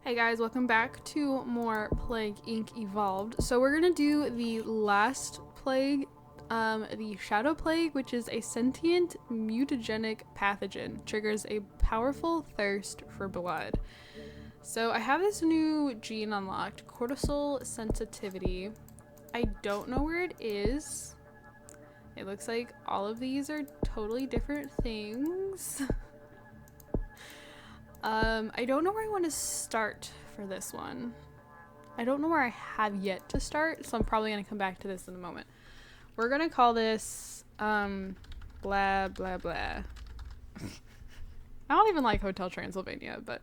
Hey guys, welcome back to more Plague Inc. Evolved. So we're gonna do the last plague, the Shadow Plague, which is a sentient mutagenic pathogen. Triggers a powerful thirst for blood. So I have this new gene unlocked, cortisol sensitivity. I don't know where it is. It looks like all of these are totally different things. I don't know where I want to start for this one. I don't know where I have yet to start, so I'm probably going to come back to this in a moment. We're going to call this, blah, blah, blah. I don't even like Hotel Transylvania, but...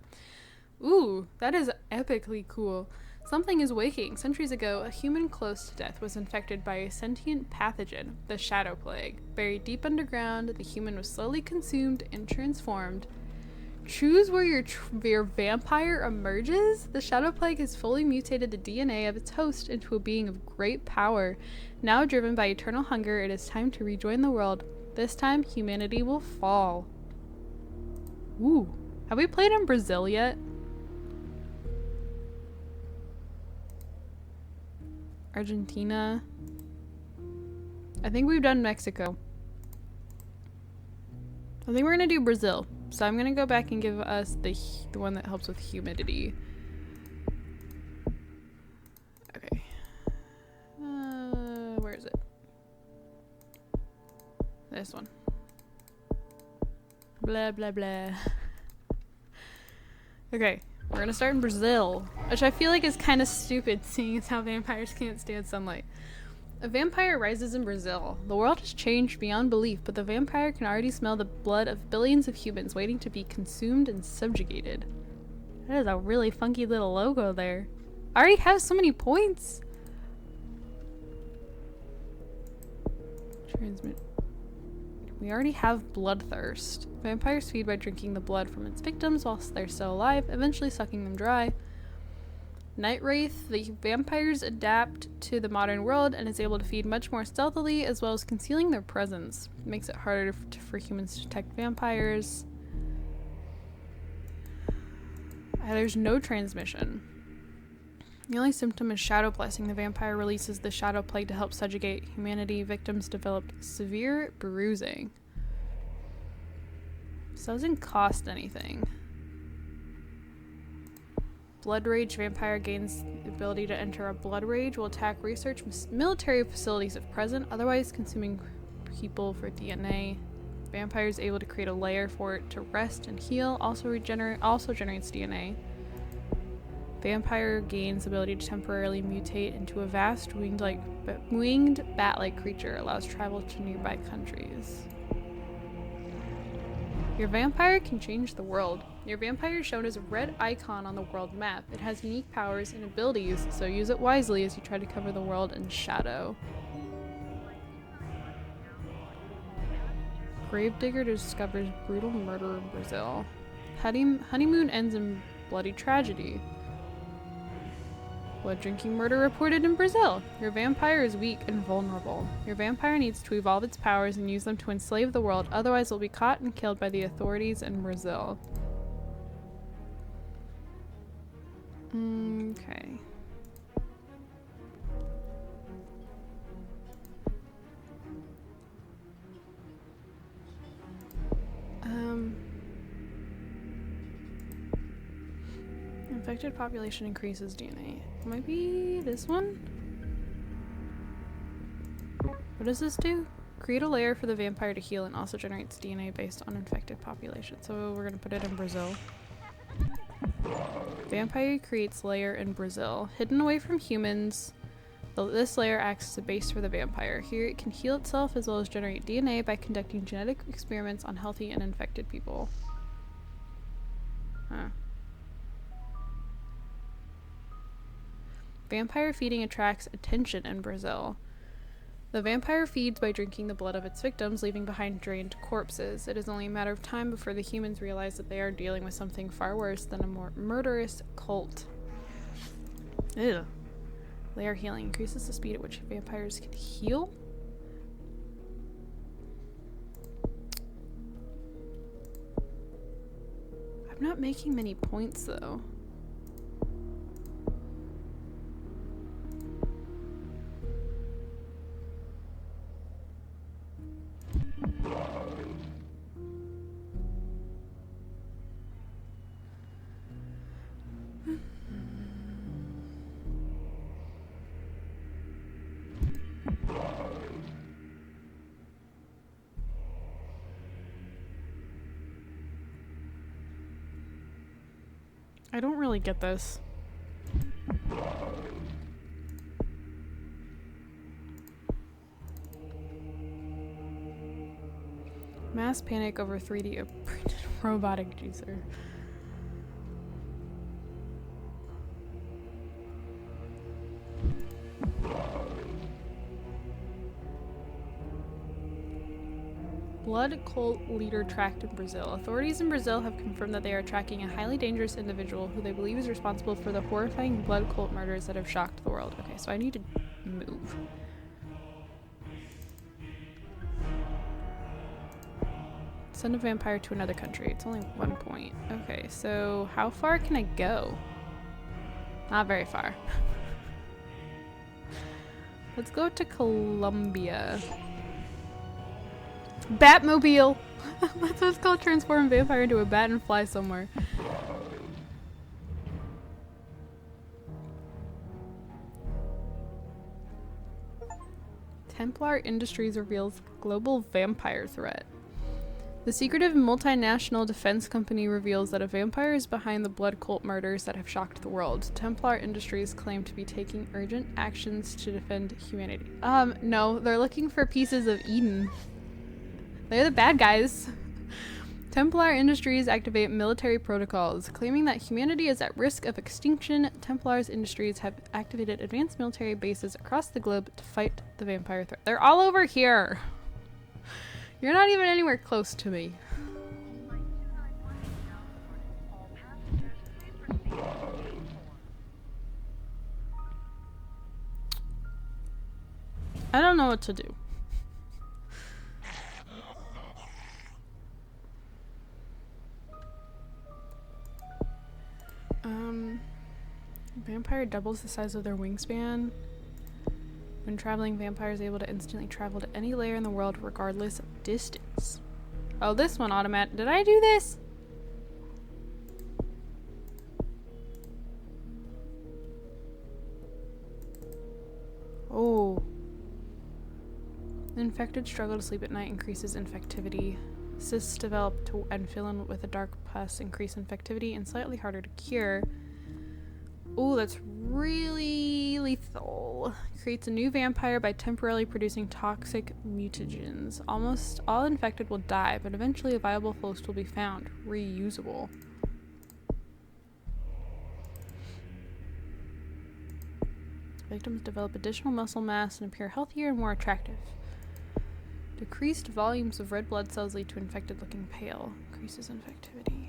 Ooh, that is epically cool. Something is waking. Centuries ago, a human close to death was infected by a sentient pathogen, the Shadow Plague. Buried deep underground, the human was slowly consumed and transformed. Choose where your vampire emerges. The Shadow Plague has fully mutated the DNA of its host into a being of great power. Now driven by eternal hunger, it is time to rejoin the world. This time, humanity will fall. Ooh. Have we played in Brazil yet? Argentina. I think we've done Mexico. I think we're gonna do Brazil. So I'm gonna go back and give us the one that helps with humidity. Okay. Where is it? This one. Blah, blah, blah. Okay, we're gonna start in Brazil, which I feel like is kind of stupid seeing as how vampires can't stand sunlight. A vampire rises in Brazil. The world has changed beyond belief, but the vampire can already smell the blood of billions of humans waiting to be consumed and subjugated. That is a really funky little logo there. I already have so many points. Transmit. We already have bloodthirst. Vampires feed by drinking the blood from its victims whilst they're still alive, eventually sucking them dry. Night Wraith, the vampires adapt to the modern world and is able to feed much more stealthily as well as concealing their presence. It makes it harder for humans to detect vampires. There's no transmission. The only symptom is shadow blessing. The vampire releases the Shadow Plague to help subjugate humanity. Victims developed severe bruising. This doesn't cost anything. Blood Rage vampire gains the ability to enter a blood rage, will attack research military facilities if present, otherwise consuming people for DNA. Vampire is able to create a lair for it to rest and heal, also generates DNA. Vampire gains the ability to temporarily mutate into a vast winged bat-like creature, allows travel to nearby countries. Your vampire can change the world. Your vampire is shown as a red icon on the world map. It has unique powers and abilities, so use it wisely as you try to cover the world in shadow. Gravedigger discovers brutal murder in Brazil. Honeymoon ends in bloody tragedy. Blood drinking murder reported in Brazil. Your vampire is weak and vulnerable. Your vampire needs to evolve its powers and use them to enslave the world, otherwise it will be caught and killed by the authorities in Brazil. Okay. Infected population increases DNA. Might be this one? What does this do? Create a layer for the vampire to heal and also generates DNA based on infected population. So we're gonna put it in Brazil. Vampire creates layer in Brazil. Hidden away from humans, this layer acts as a base for the vampire. Here it can heal itself as well as generate DNA by conducting genetic experiments on healthy and infected people. Huh. Vampire feeding attracts attention in Brazil. The vampire feeds by drinking the blood of its victims, leaving behind drained corpses. It is only a matter of time before the humans realize that they are dealing with something far worse than a more murderous cult. Ew. Layer healing increases the speed at which vampires can heal. I'm not making many points though. I don't really get this. Mass panic over 3D printed robotic juicer. Blood cult leader tracked in Brazil. Authorities in Brazil have confirmed that they are tracking a highly dangerous individual who they believe is responsible for the horrifying blood cult murders that have shocked the world. Okay, so I need to move. Send a vampire to another country. It's only 1 point. Okay, so how far can I go? Not very far. Let's go to Colombia. Batmobile! That's what it's called, transform a vampire into a bat and fly somewhere. Templar Industries reveals global vampire threat. The secretive multinational defense company reveals that a vampire is behind the blood cult murders that have shocked the world. Templar Industries claim to be taking urgent actions to defend humanity. No, they're looking for pieces of Eden. They're the bad guys. Templar Industries activate military protocols. Claiming that humanity is at risk of extinction, Templar Industries have activated advanced military bases across the globe to fight the vampire threat. They're all over here. You're not even anywhere close to me. I don't know what to do. Vampire doubles the size of their wingspan. When traveling, vampire is able to instantly travel to any layer in the world regardless of distance. Oh, this one automatic. Did I do this? Oh. The infected struggle to sleep at night, increases infectivity. Cysts develop and fill in with a dark pus, increase infectivity, and slightly harder to cure. Oh, that's really lethal. Creates a new vampire by temporarily producing toxic mutagens. Almost all infected will die, but eventually a viable host will be found. Reusable. Victims develop additional muscle mass and appear healthier and more attractive. Decreased volumes of red blood cells lead to infected looking pale. Increases infectivity.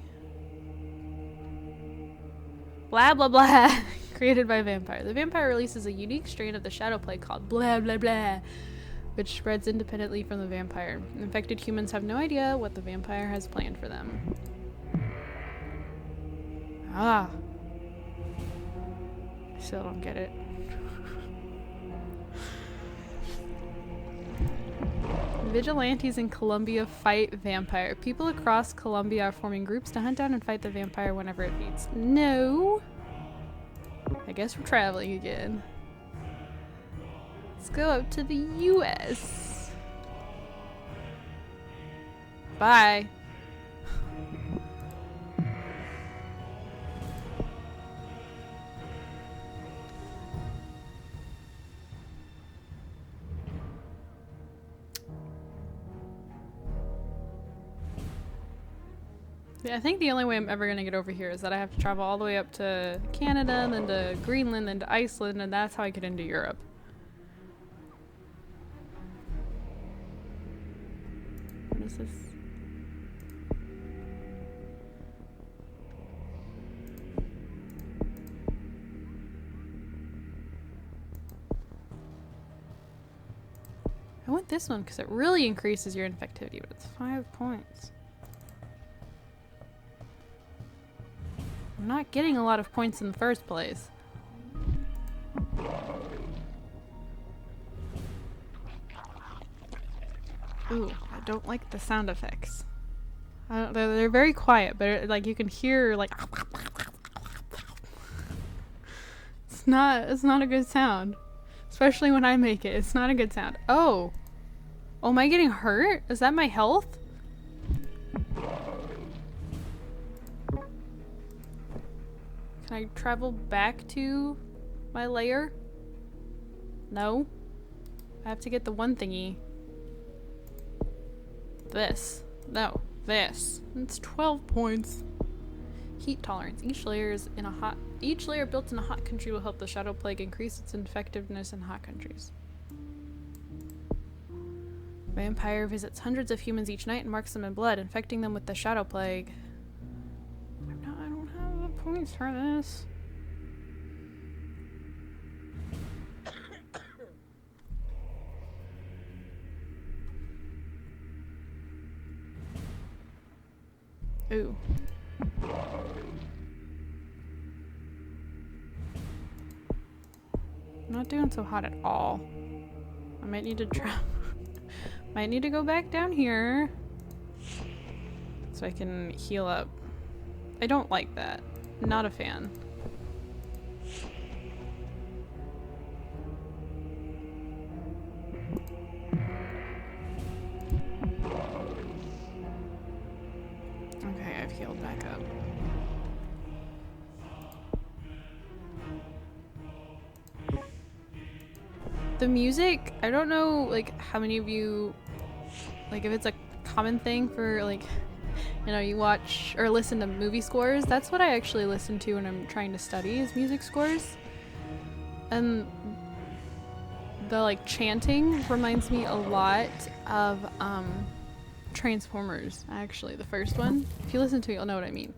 Blah blah blah. Created by a vampire. The vampire releases a unique strain of the shadow plague called blah blah blah, which spreads independently from the vampire. Infected humans have no idea what the vampire has planned for them. Ah. I still don't get it. Vigilantes in Colombia fight vampire. People across Colombia are forming groups to hunt down and fight the vampire whenever it feeds. No! I guess we're traveling again. Let's go up to the US. Bye. Yeah, I think the only way I'm ever gonna get over here is that I have to travel all the way up to Canada, then to Greenland, then to Iceland, and that's how I get into Europe. What is this? I want this one because it really increases your infectivity, but it's 5 points. I'm not getting a lot of points in the first place. Ooh, I don't like the sound effects. They're very quiet, but like you can hear like it's not a good sound. Especially when I make it. It's not a good sound. Oh. Oh, am I getting hurt? Is that my health? Can I travel back to my lair? No. I have to get the one thingy. This. No. This. It's 12 points. Heat tolerance. Each layer built in a hot country will help the shadow plague increase its effectiveness in hot countries. Vampire visits hundreds of humans each night and marks them in blood, infecting them with the shadow plague. I don't have the points for this. Ooh. I'm not doing so hot at all. I might need to might need to go back down here so I can heal up. I don't like that. Not a fan. Okay, I've healed back up. The music, I don't know like how many of you, like if it's a common thing for like, you know, you watch or listen to movie scores. That's what I actually listen to when I'm trying to study is music scores. And the like chanting reminds me a lot of Transformers, actually, the first one. If you listen to it, you'll know what I mean.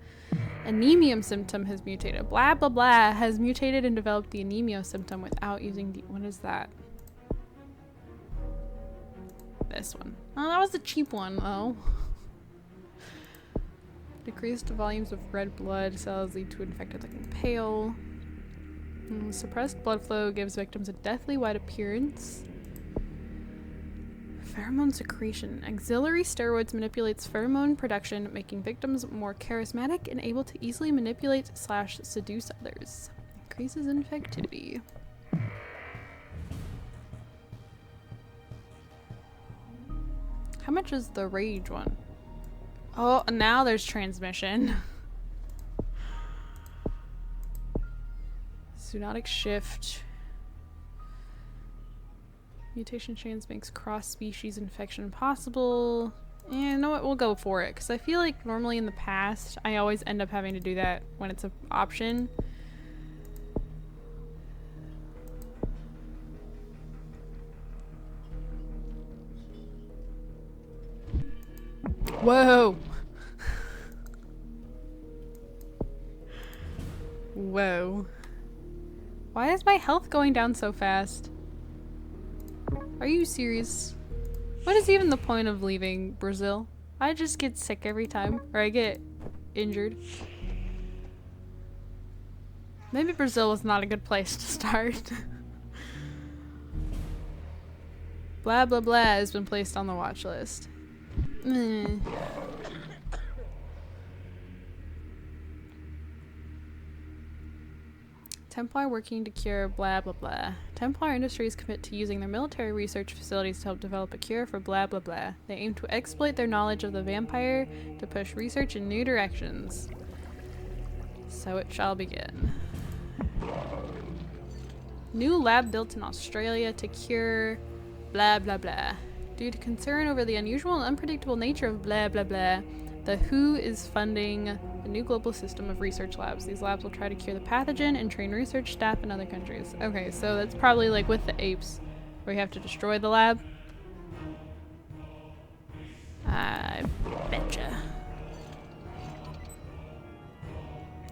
Anemia symptom has mutated. Blah blah blah has mutated and developed the anemia symptom without using the, what is that? This one. Oh, that was the cheap one though. Decreased volumes of red blood cells lead to infected looking pale. Suppressed blood flow gives victims a deathly white appearance. Pheromone secretion. Auxiliary steroids manipulates pheromone production, making victims more charismatic and able to easily manipulate / seduce others. Increases infectivity. How much is the rage one? Oh, now there's transmission. Zoonotic shift. Mutation chains makes cross-species infection possible. You know what? We'll go for it. Because I feel like normally in the past, I always end up having to do that when it's an option. Whoa! Whoa. Why is my health going down so fast? Are you serious? What is even the point of leaving Brazil? I just get sick every time, or I get injured. Maybe Brazil was not a good place to start. Blah blah blah has been placed on the watch list. Templar working to cure blah blah blah. Templar Industries commit to using their military research facilities to help develop a cure for blah blah blah. They aim to exploit their knowledge of the vampire to push research in new directions. So it shall begin. New lab built in Australia to cure blah blah blah. Due to concern over the unusual and unpredictable nature of blah blah blah, the WHO is funding a new global system of research labs. These labs will try to cure the pathogen and train research staff in other countries. Okay, so that's probably like with the apes, where you have to destroy the lab. I betcha.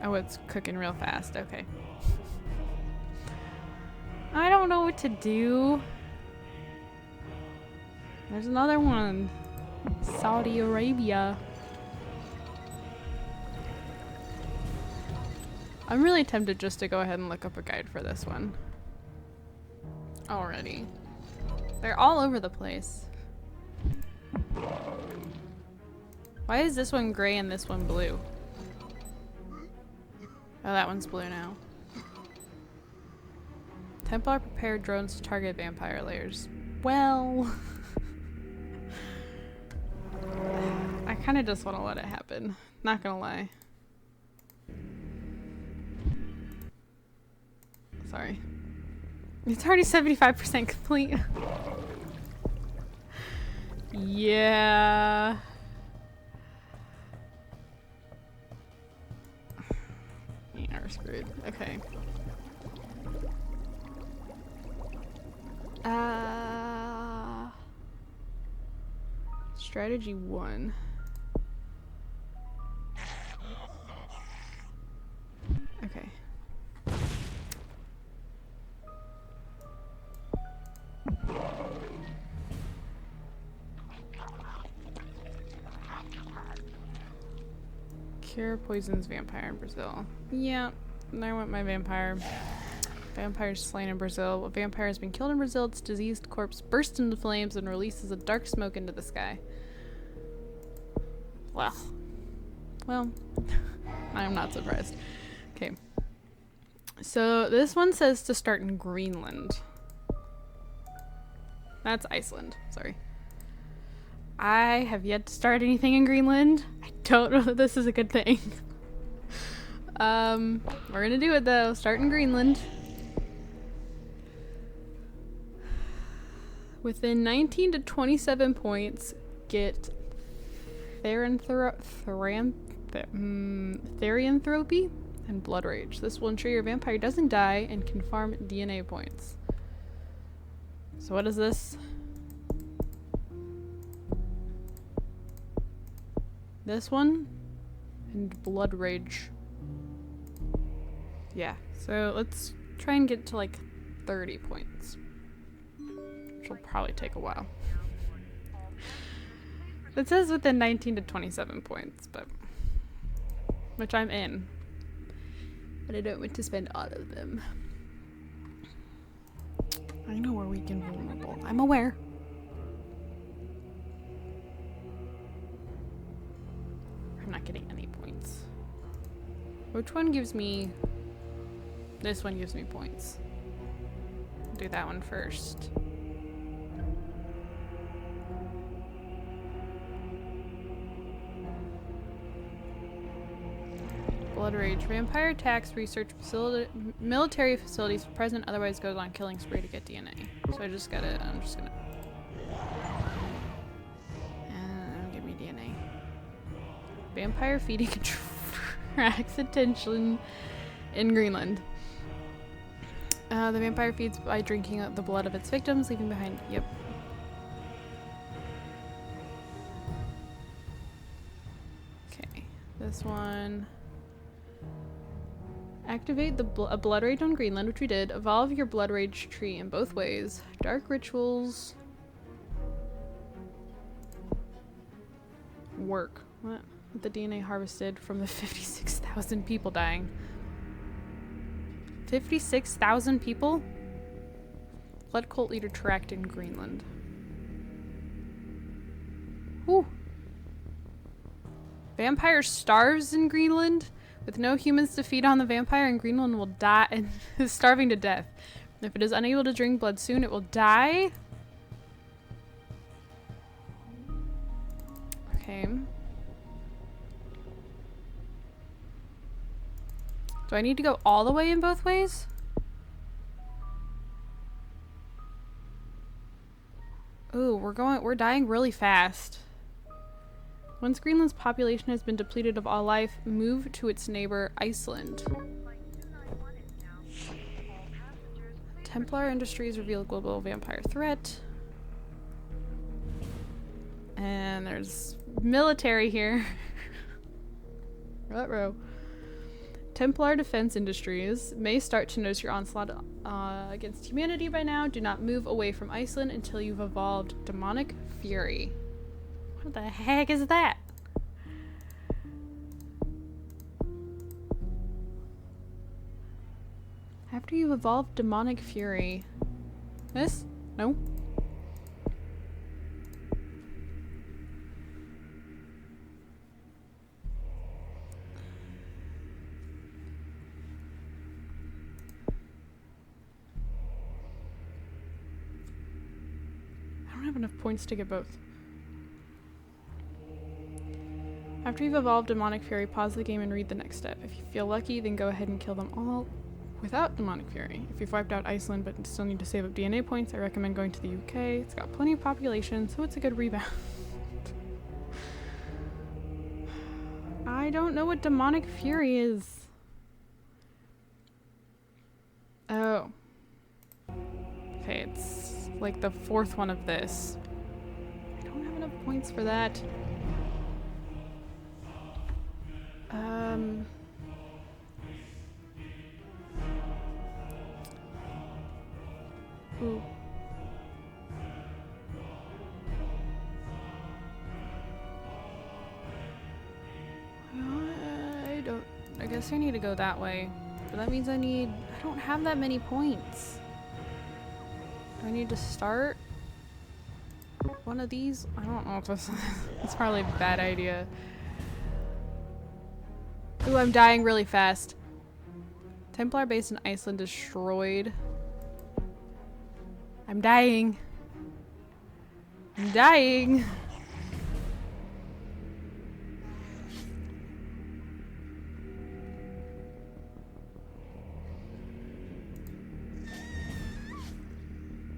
Oh, it's cooking real fast. Okay. I don't know what to do. There's another one. Saudi Arabia. I'm really tempted just to go ahead and look up a guide for this one. Already. They're all over the place. Why is this one gray and this one blue? Oh, that one's blue now. Templar prepared drones to target vampire layers. Well... I kind of just want to let it happen. Not gonna lie. Sorry. It's already 75% complete. Yeah. Yeah, we're screwed. Okay. Strategy 1. Okay. Cure poisons vampire in Brazil. Yeah, I want my vampire. Vampire slain in Brazil. A vampire has been killed in Brazil. Its diseased corpse bursts into flames and releases a dark smoke into the sky. Well, I'm not surprised. Okay. So this one says to start in Greenland. That's Iceland. Sorry. I have yet to start anything in Greenland. I don't know that this is a good thing. We're gonna do it though. Start in Greenland. Within 19 to 27 points, get Therianthropy and Blood Rage. This will ensure your vampire doesn't die and can farm DNA points. So what is this? This one? And Blood Rage. Yeah, so let's try and get to like 30 points. Which will probably take a while. It says within 19 to 27 points, but which I'm in. But I don't want to spend all of them. I know we're weak and vulnerable. I'm aware. I'm not getting any points. Which one gives me... This one gives me points. I'll do that one first. Blood Rage. Vampire attacks research military facilities present, otherwise goes on killing spree to get DNA. So I just gotta, I'm just gonna... And give me DNA. Vampire feeding attracts attention in Greenland. The vampire feeds by drinking the blood of its victims, leaving behind... Yep. Okay. This one... Activate the a Blood Rage on Greenland, which we did. Evolve your Blood Rage tree in both ways. Dark rituals... Work. What? The DNA harvested from the 56,000 people dying. 56,000 people? Blood cult leader tracked in Greenland. Whew. Vampire starves in Greenland? With no humans to feed on the vampire, and Greenland will die and is starving to death. If it is unable to drink blood soon, it will die. Okay. Do I need to go all the way in both ways? Ooh, we're dying really fast. Once Greenland's population has been depleted of all life, move to its neighbor, Iceland. Templar Industries reveal global vampire threat. And there's military here. Ruh-roh. Templar Defense Industries may start to notice your onslaught against humanity by now. Do not move away from Iceland until you've evolved Demonic Fury. What the heck is that? After you've evolved Demonic Fury. This? No. I don't have enough points to get both. After you've evolved Demonic Fury, pause the game and read the next step. If you feel lucky, then go ahead and kill them all. without Demonic Fury. If you've wiped out Iceland but still need to save up DNA points, I recommend going to the UK. It's got plenty of population, so it's a good rebound. I don't know what Demonic Fury is. Oh. Okay, it's like the fourth one of this. I don't have enough points for that. Ooh. I guess I need to go that way. But that means I don't have that many points. Do I need to start one of these? I don't know if it's probably a bad idea. Ooh, I'm dying really fast. Templar base in Iceland destroyed. I'm dying. I'm dying.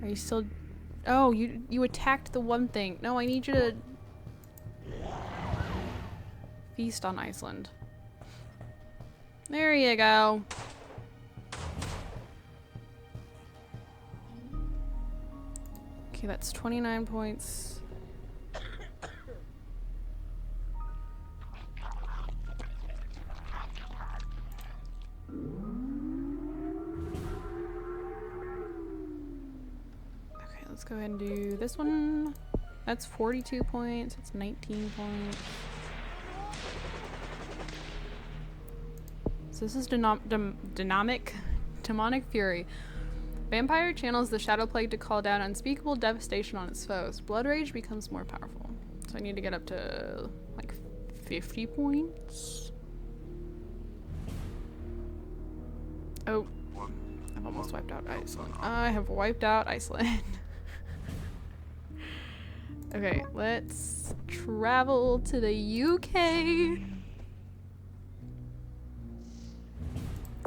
Are you still... Oh, you attacked the one thing. No, I need you to feast on Iceland. There you go. Okay, that's 29 points. Okay, let's go ahead and do this one. That's 42 points. It's 19 points. So this is Demonic Fury. Vampire channels the Shadow Plague to call down unspeakable devastation on its foes. Blood Rage becomes more powerful. So I need to get up to like 50 points. Oh, I've almost wiped out Iceland. I have wiped out Iceland. Okay, let's travel to the UK.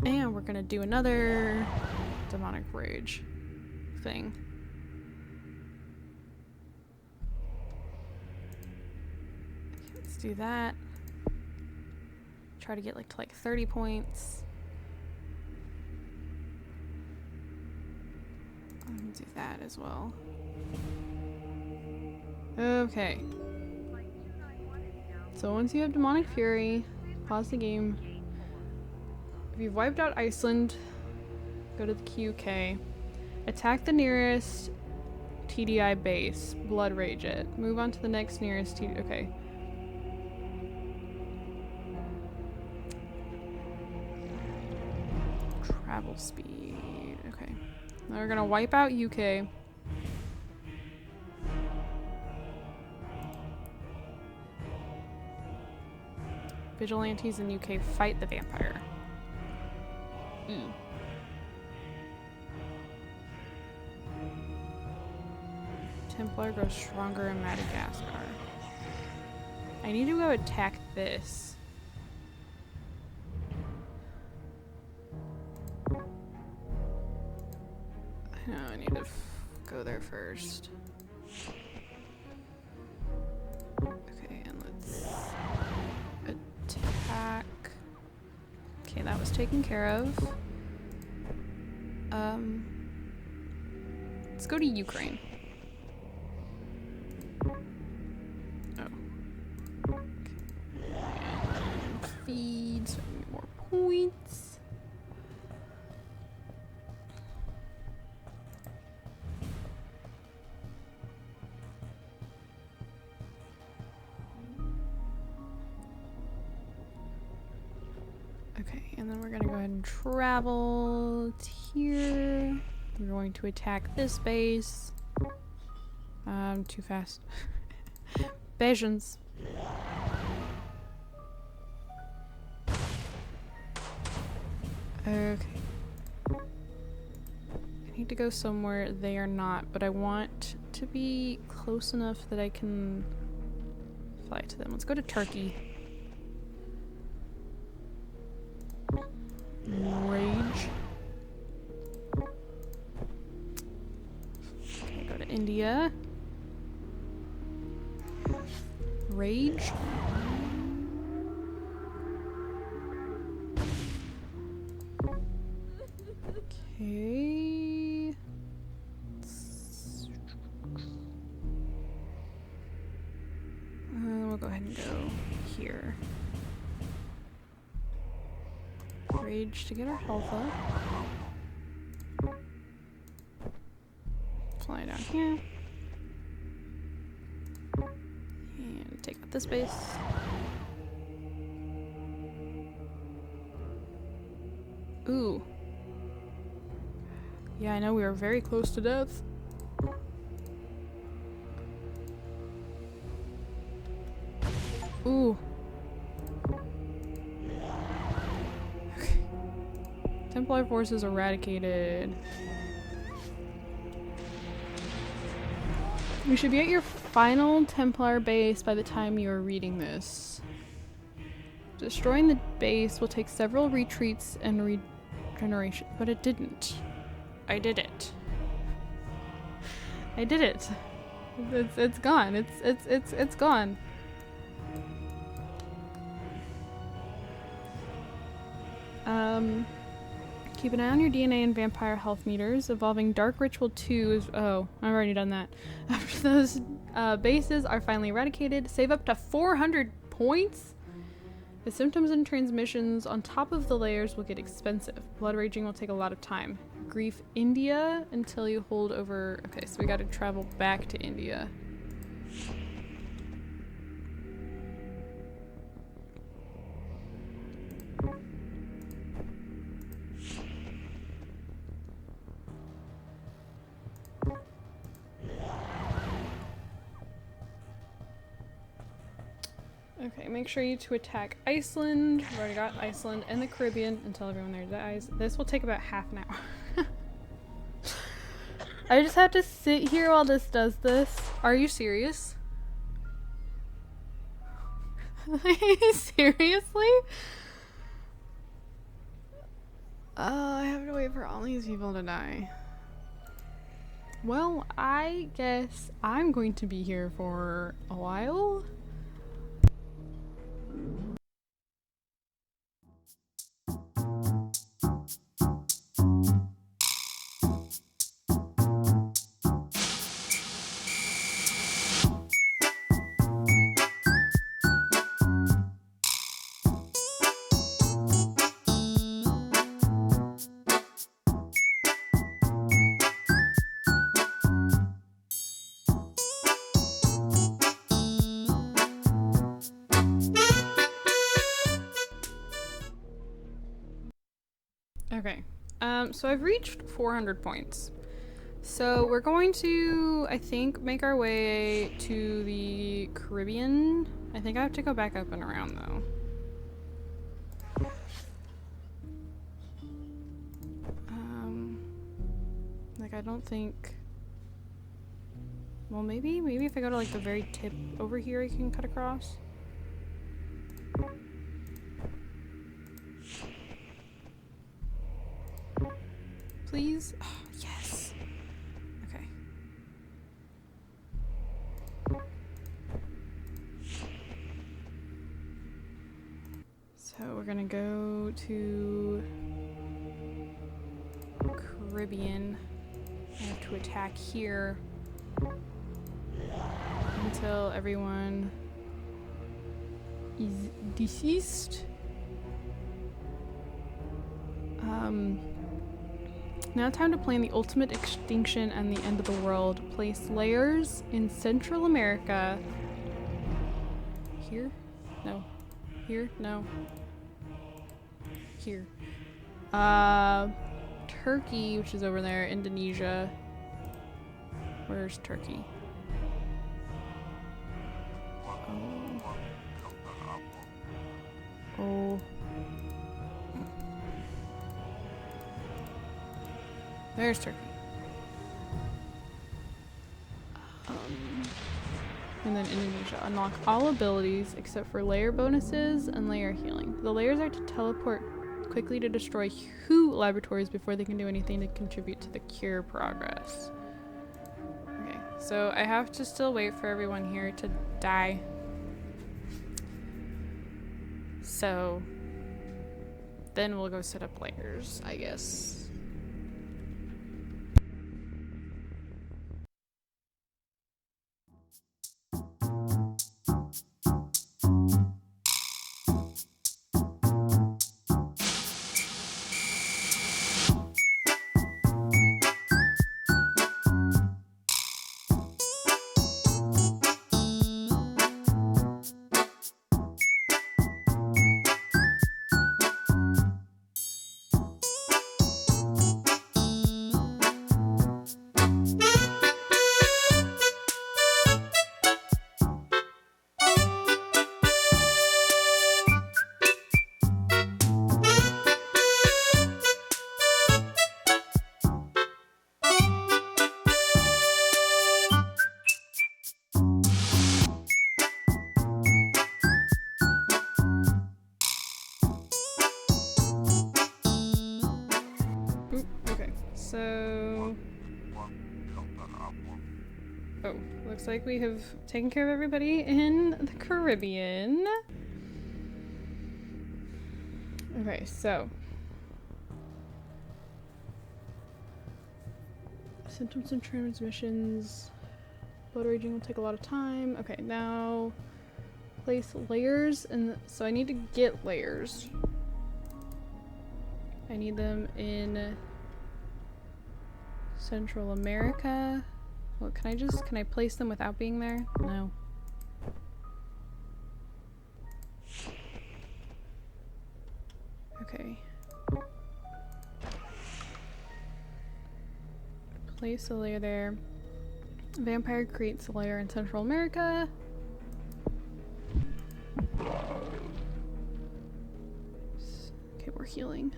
And we're gonna do another Demonic Rage thing. Okay, let's do that. Try to get to 30 points. Do that as well. Okay. So once you have Demonic Fury, pause the game. If you've wiped out Iceland, go to the UK. Attack the nearest TDI base. Blood Rage it. Move on to the next nearest TDI. Okay. Travel speed. Okay. Now we're gonna wipe out UK. Vigilantes in UK fight the vampire. Ooh. Templar grows stronger in Madagascar. I need to go attack this. No, I need to go there first. Okay, and let's attack. Okay, that was taken care of. Let's go to Ukraine. Oh. Okay. And feed, so I need more points. Okay, and then we're gonna go ahead and travel to here. We're going to attack this base. Too fast. Bayesians. Okay. I need to go somewhere they are not, but I want to be close enough that I can fly to them. Let's go to Turkey. Rage. India. Rage. Okay. We'll go ahead and go here. Rage to get our health up. Fly down here. And take out this base. Ooh. Yeah, I know we are very close to death. Ooh. Okay. Templar forces eradicated. We should be at your final Templar base by the time you are reading this. Destroying the base will take several retreats and regeneration, but it didn't. I did it. I did it. It's gone. It's gone. Keep an eye on your DNA and vampire health meters. Evolving Dark Ritual 2 is... Oh, I've already done that. After those bases are finally eradicated, save up to 400 points? The symptoms and transmissions on top of the layers will get expensive. Blood raging will take a lot of time. Grief India until you hold over... Okay, so we gotta travel back to India. Okay, make sure you to attack Iceland. We've already got Iceland and the Caribbean until everyone there dies. This will take about half an hour. I just have to sit here while this does this. Are you serious? Seriously? I have to wait for all these people to die. Well, I guess I'm going to be here for a while. Okay, so I've reached 400 points. So we're going to, I think, make our way to the Caribbean. I think I have to go back up and around though. Like I don't think, well maybe if I go to like the very tip over here I can cut across. Please? Oh, yes. Okay. So we're gonna go to Caribbean. I have to attack here until everyone is deceased. Now time to plan the ultimate extinction and the end of the world. Place layers in Central America. Here? No. Here? No. Here. Turkey, which is over there. Indonesia. Where's Turkey? Oh. There's Turkey. And then Indonesia. Unlock all abilities except for layer bonuses and layer healing. The layers are to teleport quickly to destroy Hu laboratories before they can do anything to contribute to the cure progress. Okay, so I have to still wait for everyone here to die. So then we'll go set up layers, I guess. Okay, so... Oh, looks like we have taken care of everybody in the Caribbean. Okay, so... symptoms and transmissions. Blood raging will take a lot of time. Okay, now... place layers, and so I need to get layers. I need them in Central America. What, can I place them without being there? No. Okay. Place a layer there. Vampire creates a layer in Central America. Okay, we're healing.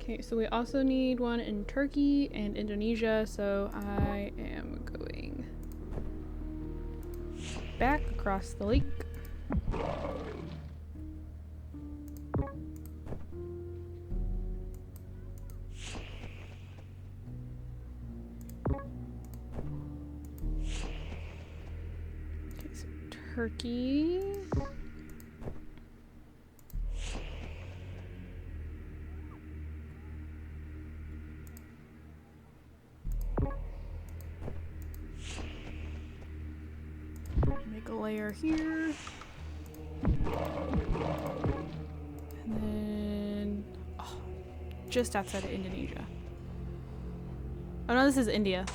Okay, so we also need one in Turkey and Indonesia, so I am going back across the lake. Okay, so Turkey. Make a layer here. And then... oh, just outside of Indonesia. Oh no, this is India.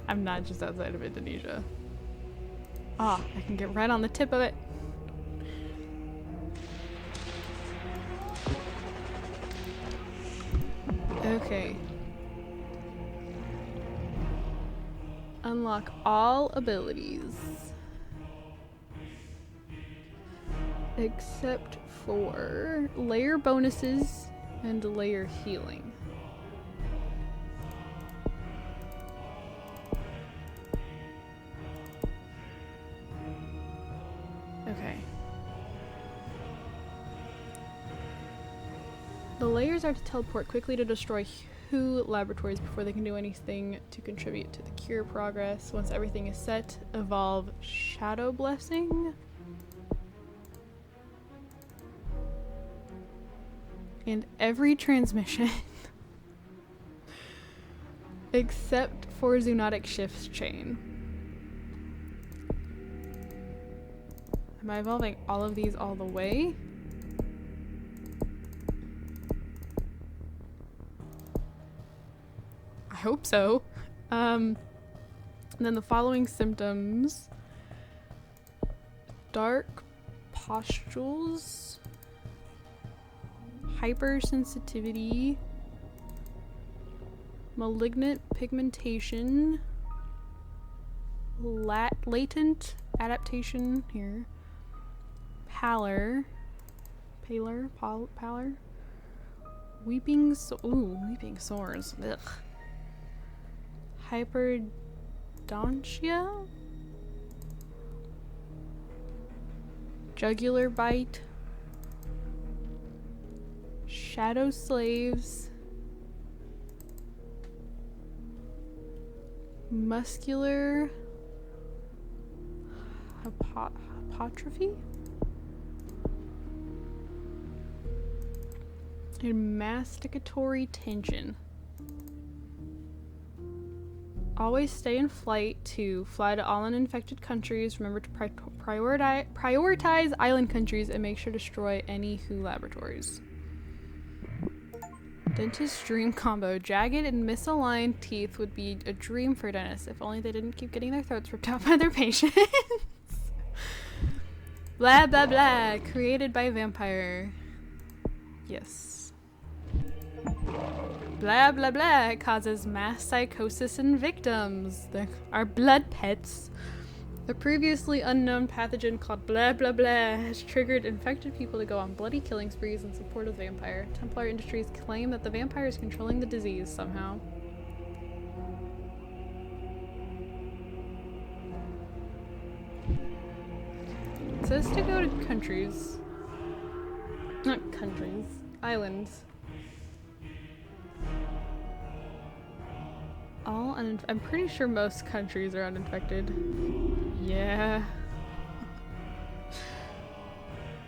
I'm not just outside of Indonesia. Ah, I can get right on the tip of it. Okay. Unlock all abilities. Except for layer bonuses and layer healing. Okay. The layers are to teleport quickly to destroy Hu laboratories before they can do anything to contribute to the cure progress. Once everything is set, evolve Shadow Blessing. And every transmission except for Zoonotic Shifts Chain. Am I evolving all of these all the way? I hope so. And then the following symptoms: dark pustules, hypersensitivity, malignant pigmentation, latent adaptation here, pallor, weeping sores, ugh. Hyperdontia, jugular bite, shadow slaves, muscular hypertrophy and masticatory tension. Always stay in flight to fly to all uninfected countries. Remember to prioritize island countries and make sure to destroy any WHO laboratories. Dentist dream combo. Jagged and misaligned teeth would be a dream for dentists if only they didn't keep getting their throats ripped out by their patients. Blah blah blah. Created by vampire. Yes. Blah blah blah. It causes mass psychosis in victims. There are blood pets. The previously unknown pathogen called blah blah blah has triggered infected people to go on bloody killing sprees in support of the vampire. Templar Industries claim that the vampire is controlling the disease somehow. It says to go to countries. Not countries. Islands. I'm pretty sure most countries are uninfected. Yeah.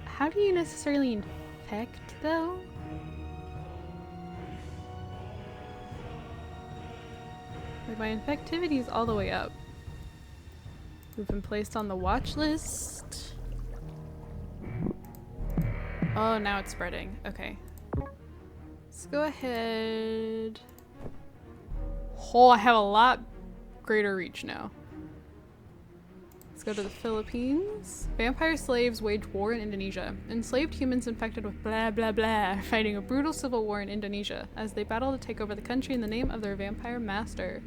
How do you necessarily infect, though? Like, my infectivity is all the way up. We've been placed on the watch list. Oh, now it's spreading. Okay. Let's go ahead. Oh, I have a lot greater reach now. Let's go to the Philippines. Vampire slaves wage war in Indonesia. Enslaved humans infected with blah blah blah fighting a brutal civil war in Indonesia as they battle to take over the country in the name of their vampire master.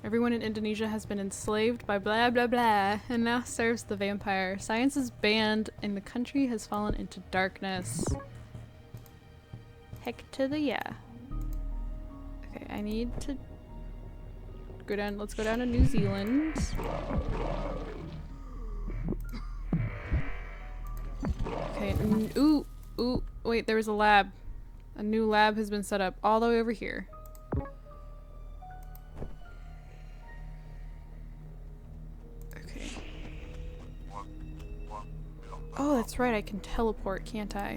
Everyone in Indonesia has been enslaved by blah blah blah and now serves the vampire. Science is banned and the country has fallen into darkness. Heck to the yeah. Okay, I need to go down. Let's go down to New Zealand. Okay, ooh, wait, there was a lab. A new lab has been set up all the way over here. Okay. Oh, that's right, I can teleport, can't I?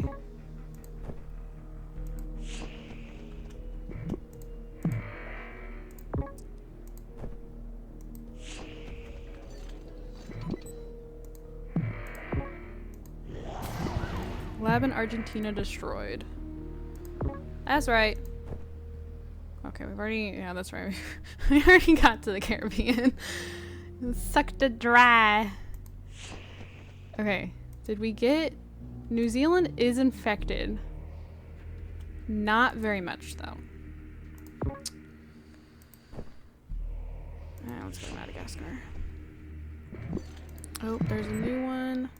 Lab in Argentina destroyed. That's right. Okay, we've already... Yeah, that's right. We already got to the Caribbean. Sucked it dry. Okay. Did we get... New Zealand is infected. Not very much, though. Let's go to Madagascar. Oh, there's a new one.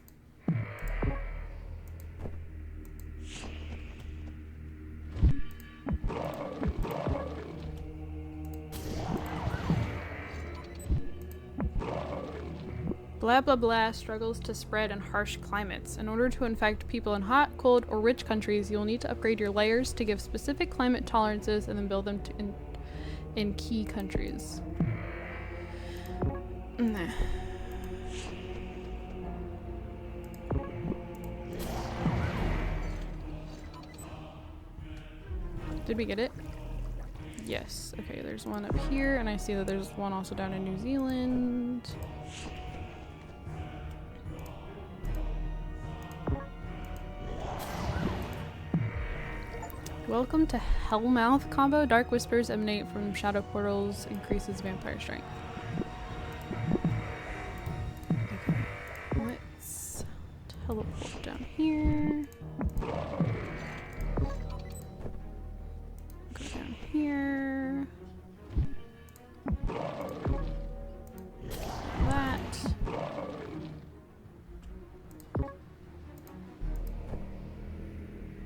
Blah blah blah struggles to spread in harsh climates. In order to infect people in hot, cold, or rich countries, you'll need to upgrade your layers to give specific climate tolerances and then build them in key countries. Nah. Did we get it? Yes. Okay, there's one up here, and I see that there's one also down in New Zealand. Welcome to Hellmouth combo. Dark whispers emanate from shadow portals, increases vampire strength. Okay, let's teleport down here. Go down here. That.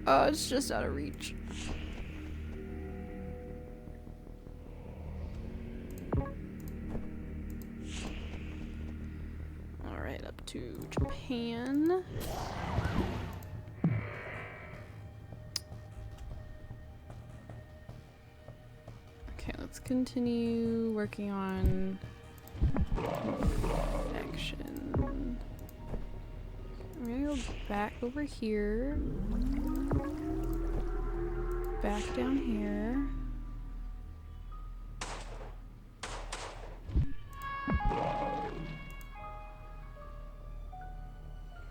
Oh, it's just out of reach. Alright, up to Japan. continue working on infection. I'm gonna go back over here. Back down here.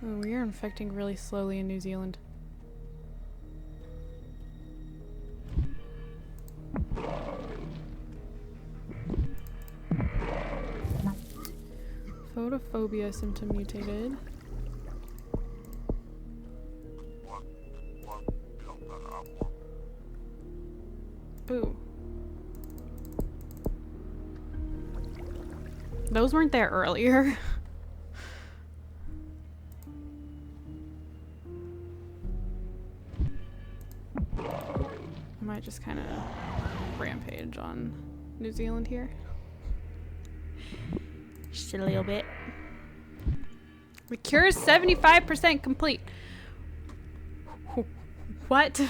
Oh, we are infecting really slowly in New Zealand. Photophobia symptom mutated. Ooh. Those weren't there earlier. I might just kind of rampage on New Zealand here. Just a little bit. The cure is 75% complete. What?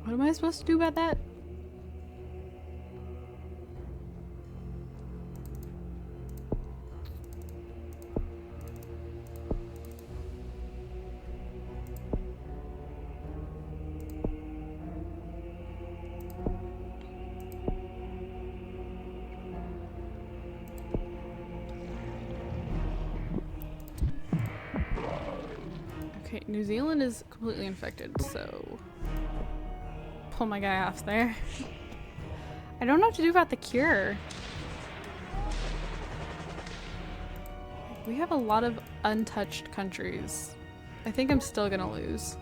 What am I supposed to do about that? Okay, New Zealand is completely infected, so pull my guy off there. I don't know what to do about the cure. We have a lot of untouched countries. I think I'm still gonna lose.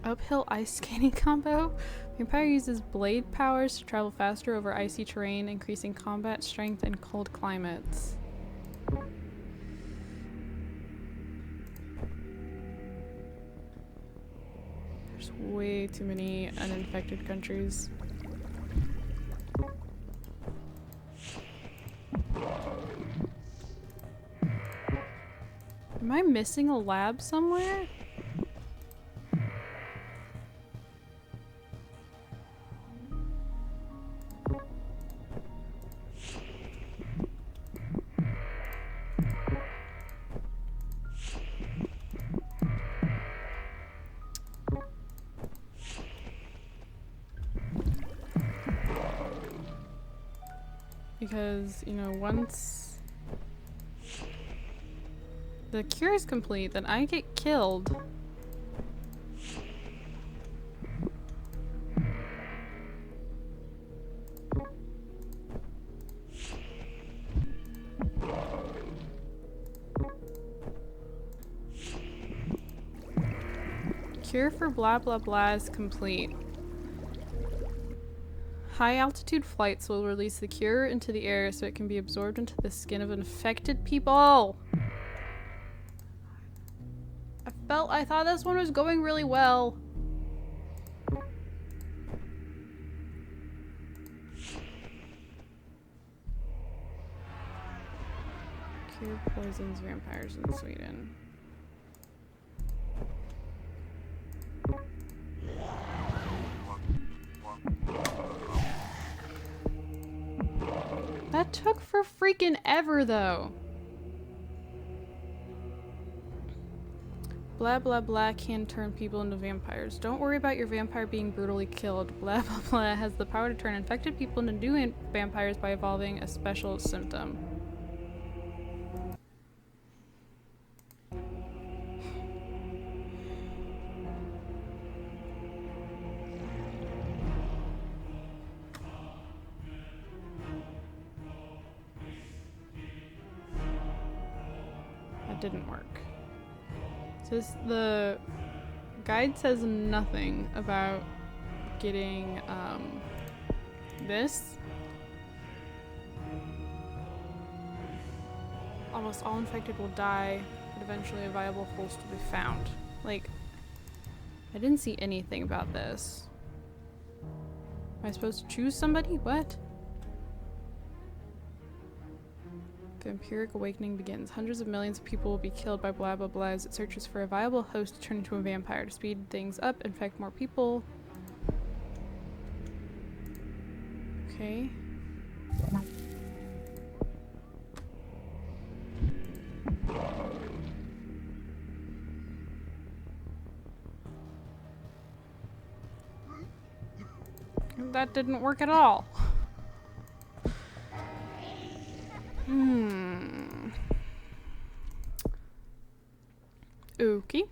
Uphill ice skating combo. Vampire uses blade powers to travel faster over icy terrain, increasing combat strength in cold climates. There's way too many uninfected countries. Am I missing a lab somewhere? Because, you know, once the cure is complete, then I get killed. Cure for blah blah blah is complete. High altitude flights will release the cure into the air so it can be absorbed into the skin of infected people. I thought this one was going really well. Cure poisons vampires in Sweden. That took for freaking ever, though. Blah blah blah can turn people into vampires. Don't worry about your vampire being brutally killed. Blah blah blah has the power to turn infected people into new vampires by evolving a special symptom. Didn't work. So the guide says nothing about getting this. almost all infected will die, but eventually a viable host will be found. Like, I didn't see anything about this. Am I supposed to choose somebody? What? Vampiric awakening begins. Hundreds of millions of people will be killed by blah blah blah as it searches for a viable host to turn into a vampire. To speed things up, infect more people. Okay. That didn't work at all. Okay.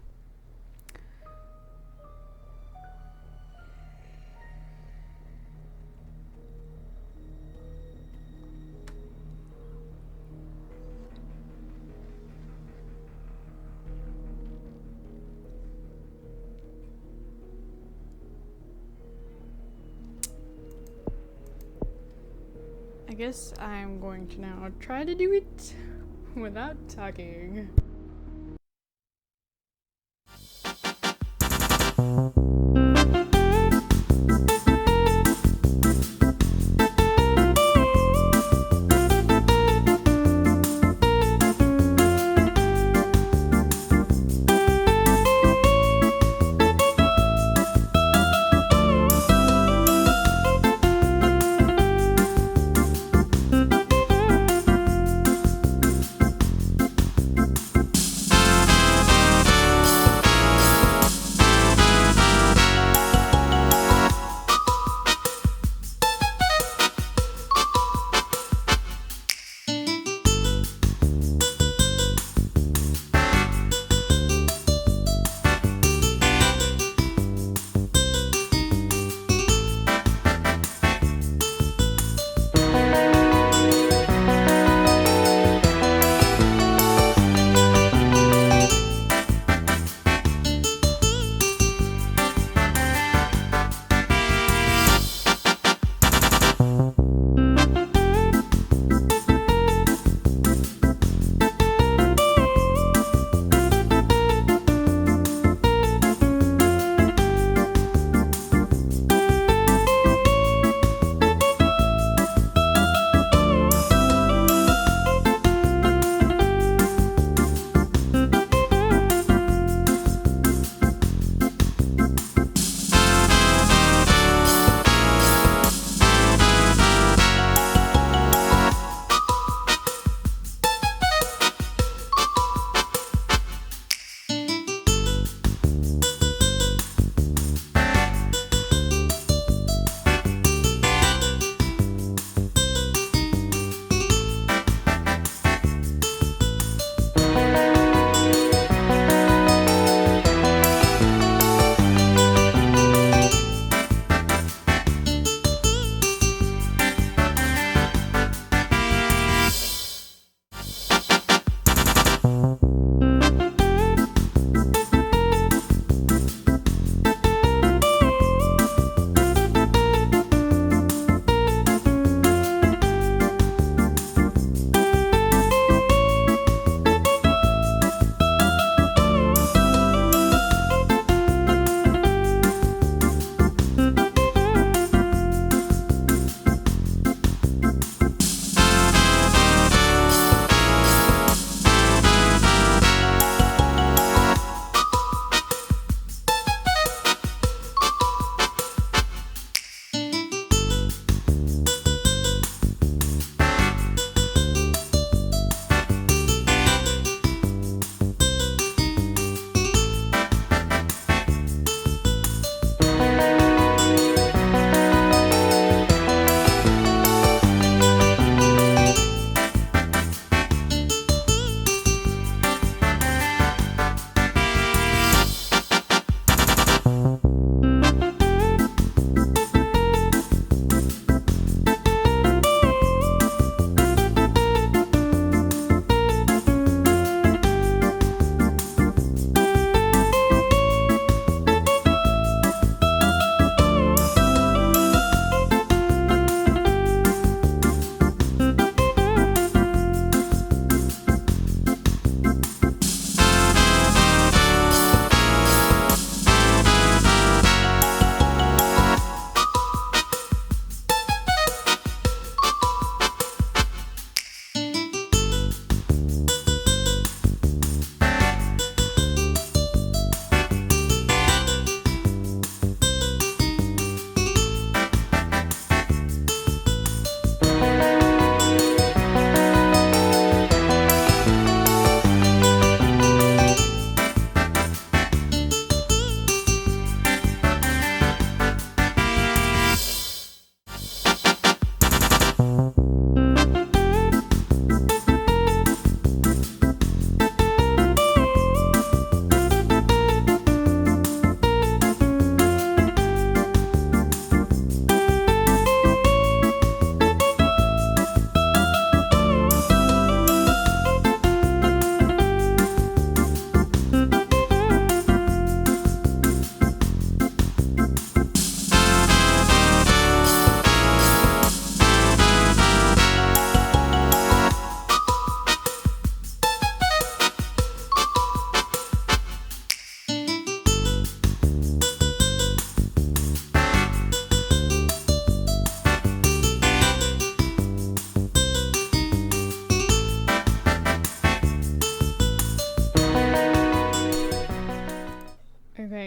I guess I'm going to now try to do it without talking.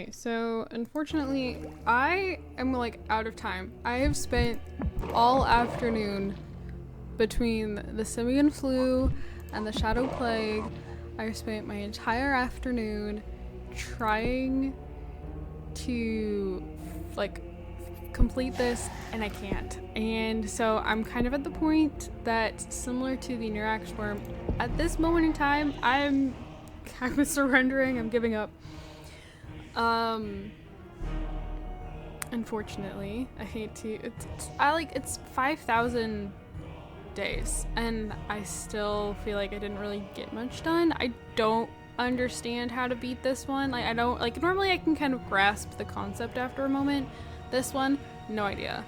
Okay, so unfortunately, I am like out of time. I have spent all afternoon between the simian flu and the shadow plague. I spent my entire afternoon trying to like complete this, and I can't. And so I'm kind of at the point that, similar to the Neurax worm, at this moment in time, I'm surrendering. I'm giving up. Unfortunately, I hate to. It's 5,000 days, and I still feel like I didn't really get much done. I don't understand how to beat this one. Like, I don't like. Normally, I can kind of grasp the concept after a moment. This one, no idea.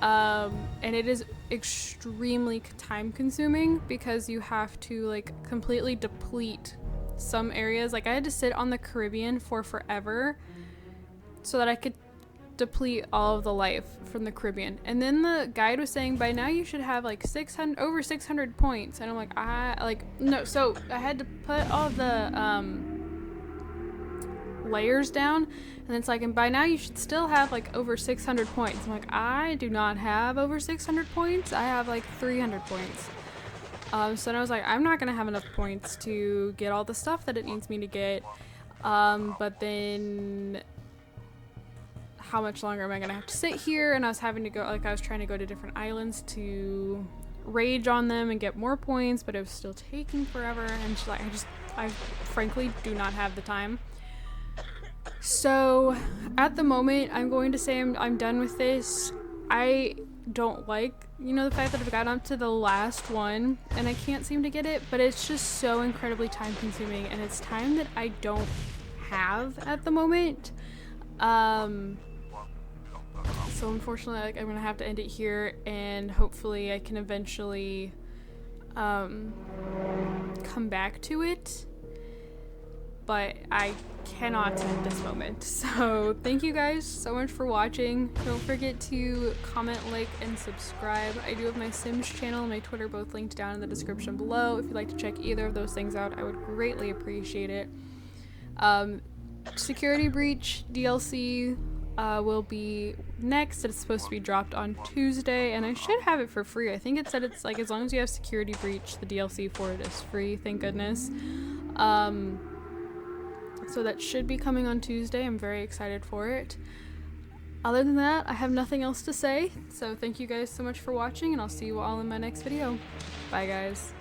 And it is extremely time-consuming because you have to like completely deplete some areas. Like, I had to sit on the Caribbean for forever so that I could deplete all of the life from the Caribbean. And then the guide was saying by now you should have like over 600 points, and I'm like, no. So I had to put all the layers down, and it's like, and by now you should still have like over 600 points. I'm like, I do not have over 600 points. I have like 300 points. So then I was like, I'm not gonna have enough points to get all the stuff that it needs me to get. But then how much longer am I gonna have to sit here? And I was having to go, like, I was trying to go to different islands to rage on them and get more points, but it was still taking forever. And she's like, I frankly do not have the time. So at the moment, I'm going to say I'm done with this. I don't like, the fact that I've gotten up to the last one and I can't seem to get it, but it's just so incredibly time consuming, and it's time that I don't have at the moment. So unfortunately, like, I'm gonna have to end it here, and hopefully I can eventually come back to it, but I cannot at this moment. So thank you guys so much for watching. Don't forget to comment, like, and subscribe. I do have my Sims channel and my Twitter both linked down in the description below. If you'd like to check either of those things out, I would greatly appreciate it. Security Breach DLC will be next. It's supposed to be dropped on Tuesday, and I should have it for free. I think it said it's like, as long as you have Security Breach, the DLC for it is free, thank goodness. So that should be coming on Tuesday. I'm very excited for it. Other than that, I have nothing else to say, so thank you guys so much for watching, and I'll see you all in my next video. Bye guys.